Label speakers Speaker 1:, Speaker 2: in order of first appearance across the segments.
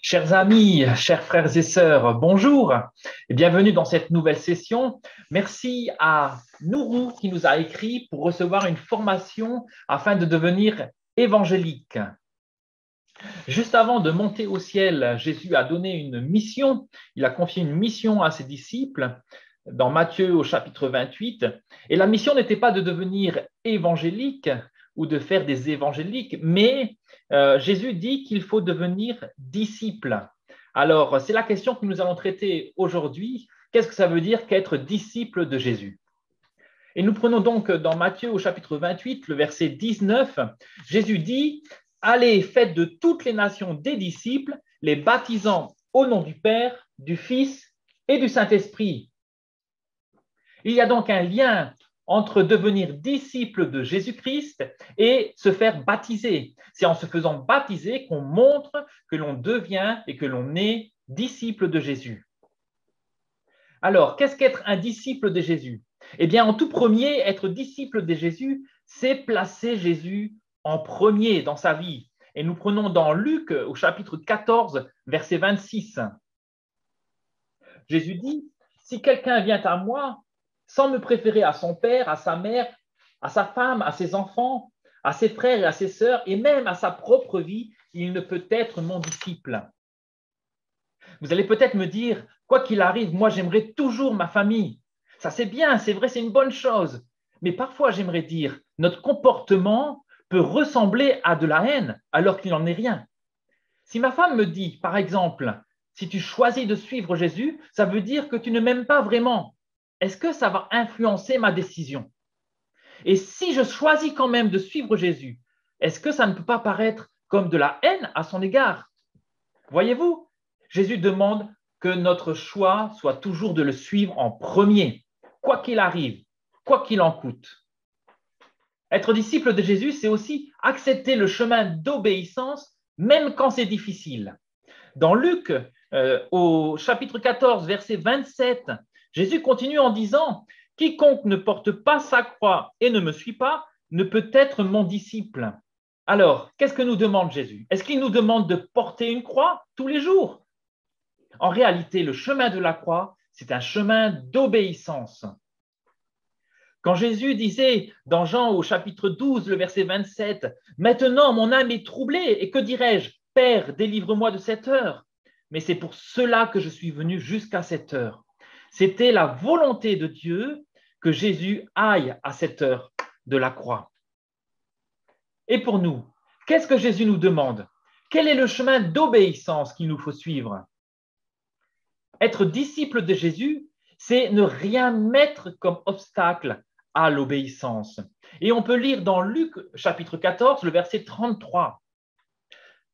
Speaker 1: Chers amis, chers frères et sœurs, bonjour et bienvenue dans cette nouvelle session. Merci à Nourou qui nous a écrit pour recevoir une formation afin de devenir évangélique. Juste avant de monter au ciel, Jésus a donné une mission, il a confié une mission à ses disciples dans Matthieu au chapitre 28. Et la mission n'était pas de devenir évangélique ou de faire des évangéliques, mais Jésus dit qu'il faut devenir disciple. Alors, c'est la question que nous allons traiter aujourd'hui. Qu'est-ce que ça veut dire qu'être disciple de Jésus? Et nous prenons donc dans Matthieu au chapitre 28, le verset 19, Jésus dit, allez, faites de toutes les nations des disciples, les baptisant au nom du Père, du Fils et du Saint-Esprit. Il y a donc un lien entre devenir disciple de Jésus-Christ et se faire baptiser. C'est en se faisant baptiser qu'on montre que l'on devient et que l'on est disciple de Jésus. Alors, qu'est-ce qu'être un disciple de Jésus? Eh bien, en tout premier, être disciple de Jésus, c'est placer Jésus en premier dans sa vie. Et nous prenons dans Luc au chapitre 14, verset 26. Jésus dit, si quelqu'un vient à moi sans me préférer à son père, à sa mère, à sa femme, à ses enfants, à ses frères et à ses sœurs, et même à sa propre vie, il ne peut être mon disciple. Vous allez peut-être me dire, quoi qu'il arrive, moi j'aimerais toujours ma famille. Ça c'est bien, c'est vrai, c'est une bonne chose. Mais parfois j'aimerais dire, notre comportement peut ressembler à de la haine alors qu'il n'en est rien. Si ma femme me dit, par exemple, si tu choisis de suivre Jésus, ça veut dire que tu ne m'aimes pas vraiment. Est-ce que ça va influencer ma décision? Et si je choisis quand même de suivre Jésus, est-ce que ça ne peut pas paraître comme de la haine à son égard? Voyez-vous, Jésus demande que notre choix soit toujours de le suivre en premier, quoi qu'il arrive, quoi qu'il en coûte. Être disciple de Jésus, c'est aussi accepter le chemin d'obéissance, même quand c'est difficile. Dans Luc, au chapitre 14, verset 27, Jésus continue en disant, quiconque ne porte pas sa croix et ne me suit pas ne peut être mon disciple. Alors, qu'est-ce que nous demande Jésus? Est-ce qu'il nous demande de porter une croix tous les jours? En réalité, le chemin de la croix, c'est un chemin d'obéissance. Quand Jésus disait dans Jean au chapitre 12, le verset 27, maintenant mon âme est troublée, et que dirais-je? Père, délivre-moi de cette heure. Mais c'est pour cela que je suis venu jusqu'à cette heure. C'était la volonté de Dieu que Jésus aille à cette heure de la croix. Et pour nous, qu'est-ce que Jésus nous demande? Quel est le chemin d'obéissance qu'il nous faut suivre? Être disciple de Jésus, c'est ne rien mettre comme obstacle à l'obéissance. Et on peut lire dans Luc chapitre 14, le verset 33.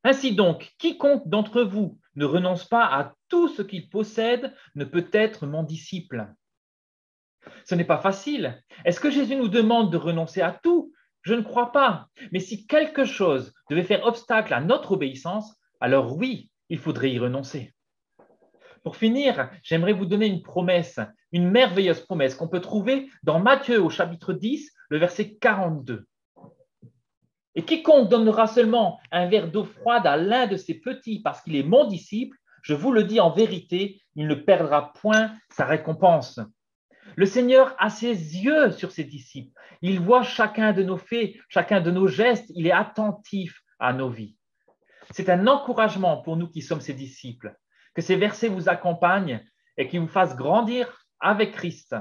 Speaker 1: Ainsi donc, quiconque d'entre vous ne renonce pas à tout ce qu'il possède ne peut être mon disciple. Ce n'est pas facile. Est-ce que Jésus nous demande de renoncer à tout? Je ne crois pas. Mais si quelque chose devait faire obstacle à notre obéissance, alors oui, il faudrait y renoncer. Pour finir, j'aimerais vous donner une promesse, une merveilleuse promesse qu'on peut trouver dans Matthieu au chapitre 10, le verset 42. Et quiconque donnera seulement un verre d'eau froide à l'un de ses petits parce qu'il est mon disciple, je vous le dis en vérité, il ne perdra point sa récompense. Le Seigneur a ses yeux sur ses disciples. Il voit chacun de nos faits, chacun de nos gestes. Il est attentif à nos vies. C'est un encouragement pour nous qui sommes ses disciples. Que ces versets vous accompagnent et qu'ils vous fassent grandir avec Christ.